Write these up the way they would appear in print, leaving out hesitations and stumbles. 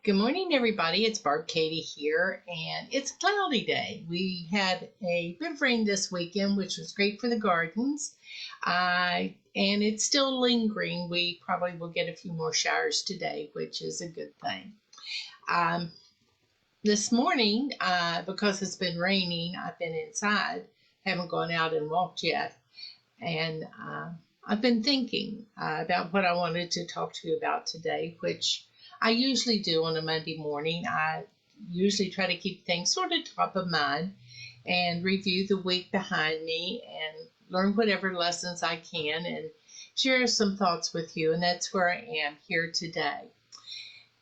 Good morning, everybody. It's Barb Katie here, and it's a cloudy day. We had a bit of rain this weekend, which was great for the gardens, and it's still lingering. We probably will get a few more showers today, which is a good thing. Um, this morning, because it's been raining, I've been inside, haven't gone out and walked yet, and I've been thinking about what I wanted to talk to you about today, which I usually do on a Monday morning. I usually try to keep things sort of top of mind and review the week behind me and learn whatever lessons I can and share some thoughts with you. And that's where I am here today.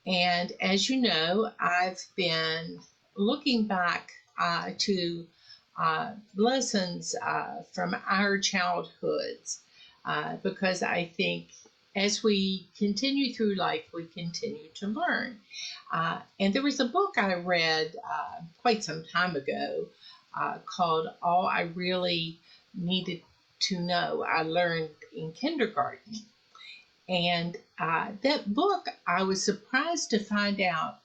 And as you know, I've been looking back to lessons from our childhoods because I think as we continue through life, we continue to learn. And there was a book I read quite some time ago called All I Really Needed to Know I Learned in Kindergarten. And that book, I was surprised to find out,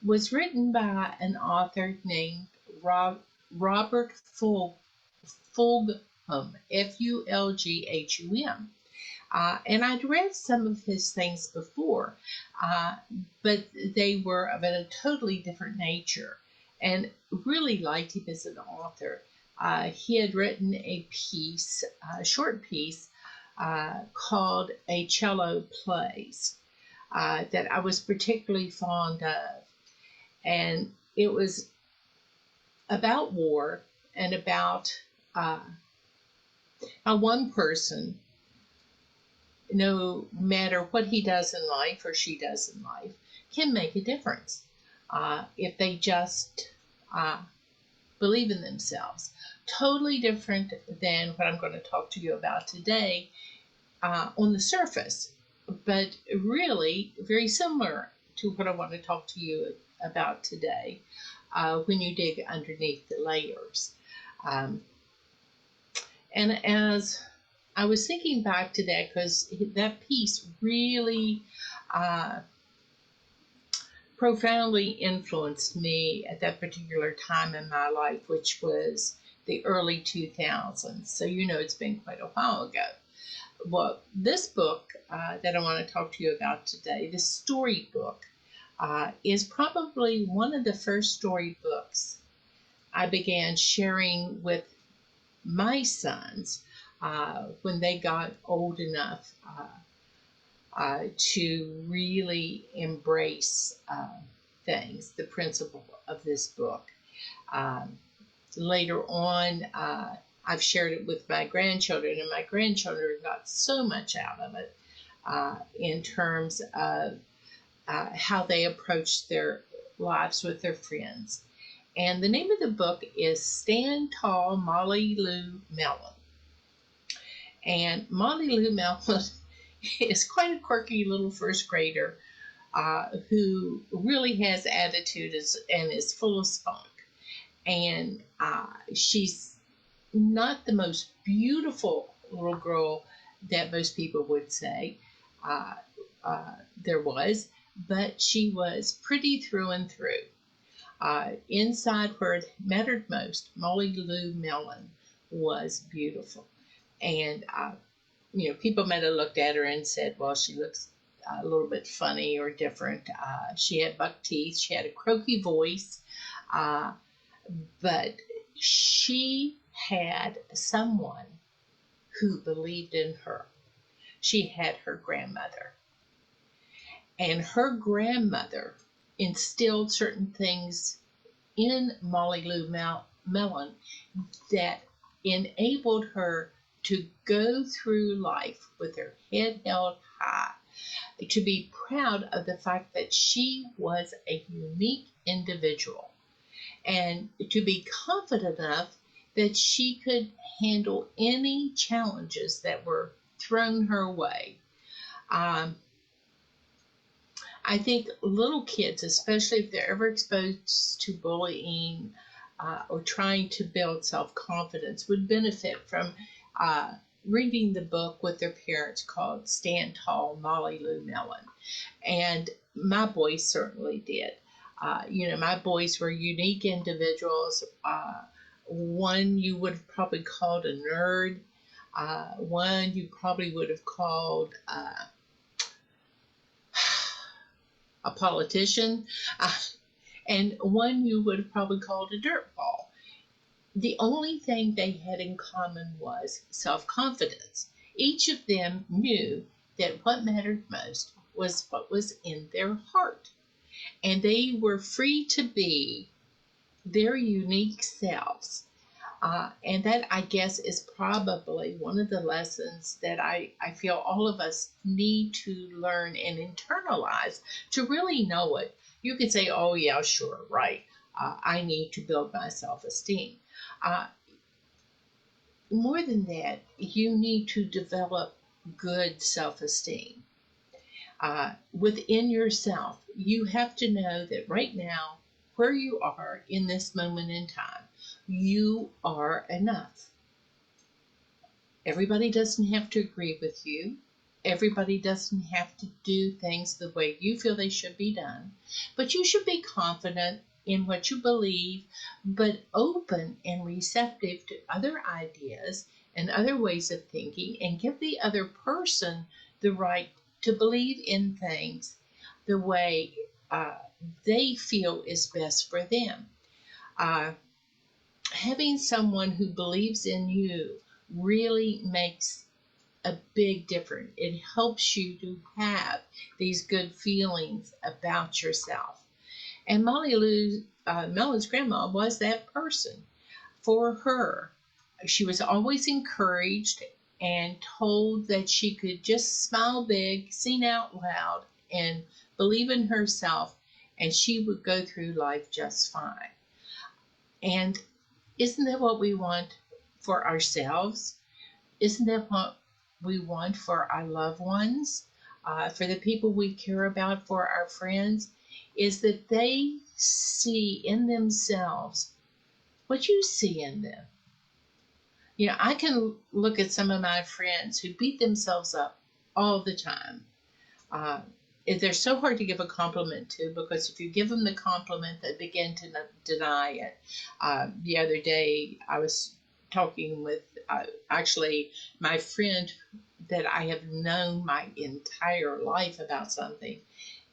was written by an author named Robert Fulghum, Fulghum. And I'd read some of his things before, but they were of a totally different nature, and really liked him as an author. He had written a piece, a short piece, called A Cello Plays, that I was particularly fond of. And it was about war and about how one person, no matter what he does in life or she does in life, can make a difference if they just believe in themselves. Totally different than what I'm going to talk to you about today on the surface, but really very similar to what I want to talk to you about today when you dig underneath the layers. And as I was thinking back to that, because that piece really profoundly influenced me at that particular time in my life, which was the early 2000s. So you know it's been quite a while ago. Well, this book that I want to talk to you about today, this storybook, is probably one of the first storybooks I began sharing with my sons when they got old enough to really embrace things, the principle of this book. Later on, I've shared it with my grandchildren, and my grandchildren got so much out of it in terms of how they approach their lives with their friends. And the name of the book is Stand Tall, Molly Lou Mellon. And Molly Lou Mellon is quite a quirky little first grader who really has attitude and is full of spunk. And she's not the most beautiful little girl that most people would say there was, but she was pretty through and through. Inside where it mattered most, Molly Lou Mellon was beautiful. And, people might have looked at her and said, well, she looks a little bit funny or different. She had buck teeth. She had a croaky voice. But she had someone who believed in her. She had her grandmother. And her grandmother instilled certain things in Molly Lou Mellon that enabled her to go through life with her head held high, to be proud of the fact that she was a unique individual, and to be confident enough that she could handle any challenges that were thrown her way. I think little kids, especially if they're ever exposed to bullying or trying to build self-confidence, would benefit from reading the book with their parents called Stand Tall, Molly Lou Mellon. And my boys certainly did. My boys were unique individuals. One you would have probably called a nerd. One you probably would have called a politician. And one you would have probably called a dirtball. The only thing they had in common was self-confidence. Each of them knew that what mattered most was what was in their heart. And they were free to be their unique selves. And that, I guess, is probably one of the lessons that I feel all of us need to learn and internalize to really know it. You could say, oh, yeah, sure, right. I need to build my self-esteem. Uh, More than that, you need to develop good self-esteem. Within yourself, you have to know that right now, where you are in this moment in time, you are enough. Everybody doesn't have to agree with you. Everybody doesn't have to do things the way you feel they should be done. But you should be confident in what you believe, but open and receptive to other ideas and other ways of thinking, and give the other person the right to believe in things the way they feel is best for them. Uh, Having someone who believes in you really makes a big difference. It helps you to have these good feelings about yourself. And Molly Lou, Melon's grandma, was that person. For her, she was always encouraged and told that she could just smile big, sing out loud, and believe in herself, and she would go through life just fine. And isn't that what we want for ourselves? Isn't that what we want for our loved ones, for the people we care about, for our friends? Is that they see in themselves what you see in them. I can look at some of my friends who beat themselves up all the time. Uh, they're so hard to give a compliment to, because if you give them the compliment, they begin to deny it. The other day, I was talking with actually my friend that I have known my entire life about something,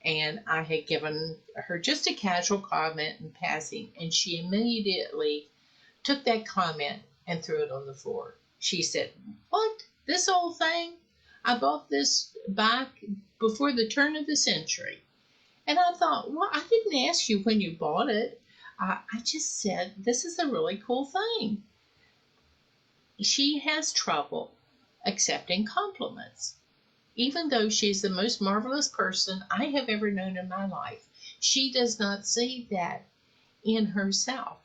and I had given her just a casual comment in passing, and she immediately took that comment and threw it on the floor. She said, "What? This old thing? I bought this back before the turn of the century." And I thought, well, I didn't ask you when you bought it. I just said, this is a really cool thing. She has trouble accepting compliments. Even though she's the most marvelous person I have ever known in my life, she does not see that in herself.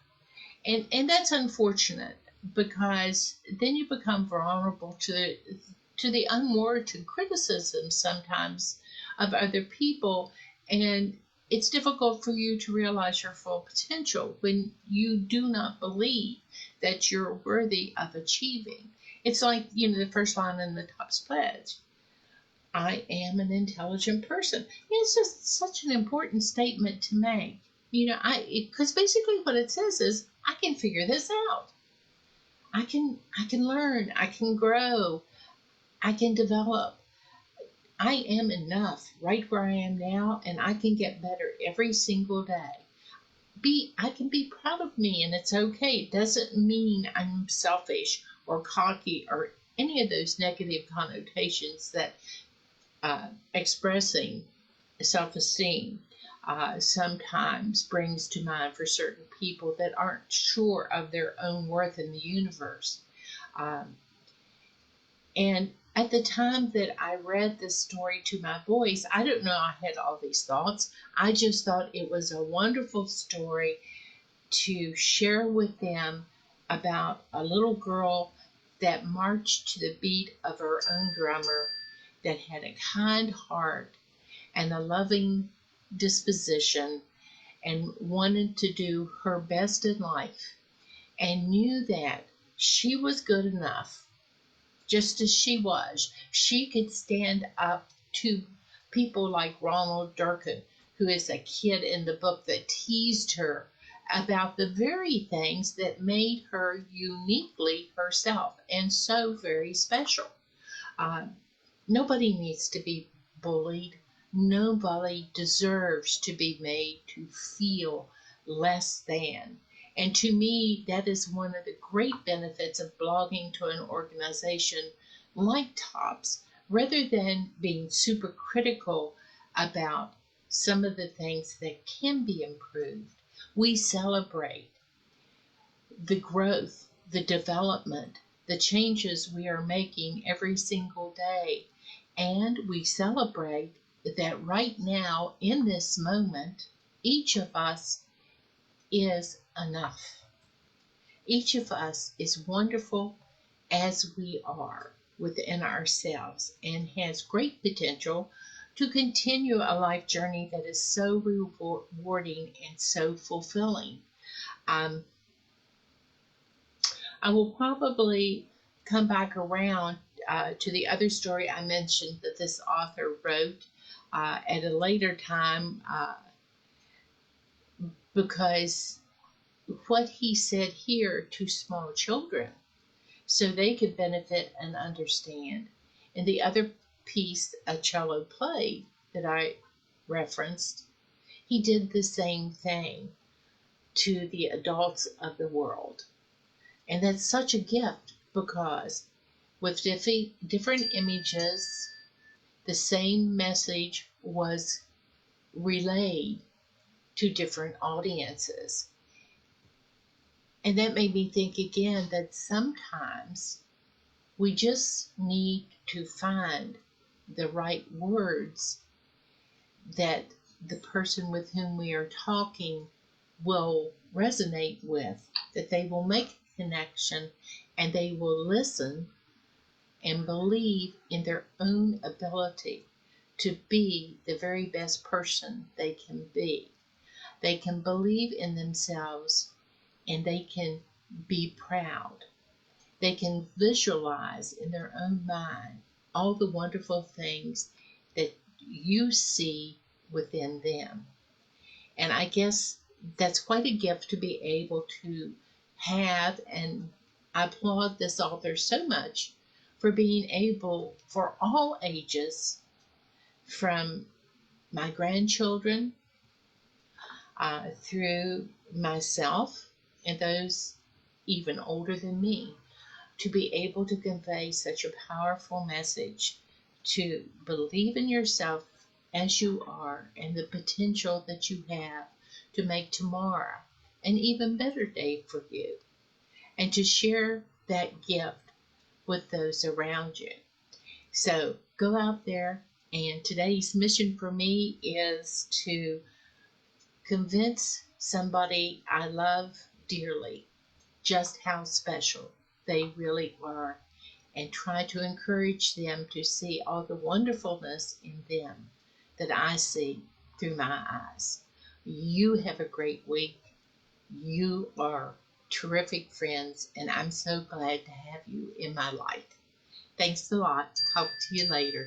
And that's unfortunate, because then you become vulnerable to the unwarranted criticism sometimes of other people, and it's difficult for you to realize your full potential when you do not believe that you're worthy of achieving. It's like, the first line in the Topps Pledge. I am an intelligent person. It's just such an important statement to make. Because basically what it says is, I can figure this out. I can learn. I can grow. I can develop. I am enough right where I am now, and I can get better every single day. I can be proud of me, and it's okay. It doesn't mean I'm selfish or cocky or any of those negative connotations that expressing self-esteem sometimes brings to mind for certain people that aren't sure of their own worth in the universe. And at the time that I read this story to my boys, I don't know I had all these thoughts. I just thought it was a wonderful story to share with them about a little girl that marched to the beat of her own drummer, that had a kind heart and a loving disposition, and wanted to do her best in life, and knew that she was good enough just as she was. She could stand up to people like Ronald Durkin, who is a kid in the book, that teased her about the very things that made her uniquely herself and so very special. Uh, Nobody needs to be bullied. Nobody deserves to be made to feel less than. And to me, that is one of the great benefits of blogging to an organization like TOPS, rather than being super critical about some of the things that can be improved. We celebrate the growth, the development, the changes we are making every single day. And we celebrate that right now, in this moment, each of us is enough. Each of us is wonderful as we are within ourselves and has great potential to continue a life journey that is so rewarding and so fulfilling. Um, I will probably come back around to the other story I mentioned that this author wrote at a later time, because what he said here to small children so they could benefit and understand. And the other piece, A Cello Play, that I referenced, he did the same thing to the adults of the world. And that's such a gift, because with different images, the same message was relayed to different audiences. And that made me think again that sometimes we just need to find the right words that the person with whom we are talking will resonate with, that they will make a connection and they will listen and believe in their own ability to be the very best person they can be. They can believe in themselves and they can be proud. They can visualize in their own mind all the wonderful things that you see within them. And I guess that's quite a gift to be able to have, and I applaud this author so much for being able, for all ages, from my grandchildren through myself and those even older than me, to be able to convey such a powerful message, to believe in yourself as you are and the potential that you have to make tomorrow an even better day for you, and to share that gift with those around you. So go out there, and today's mission for me is to convince somebody I love dearly just how special they really are, and try to encourage them to see all the wonderfulness in them that I see through my eyes. You have a great week. You are terrific friends, and I'm so glad to have you in my life. Thanks a lot. Talk to you later.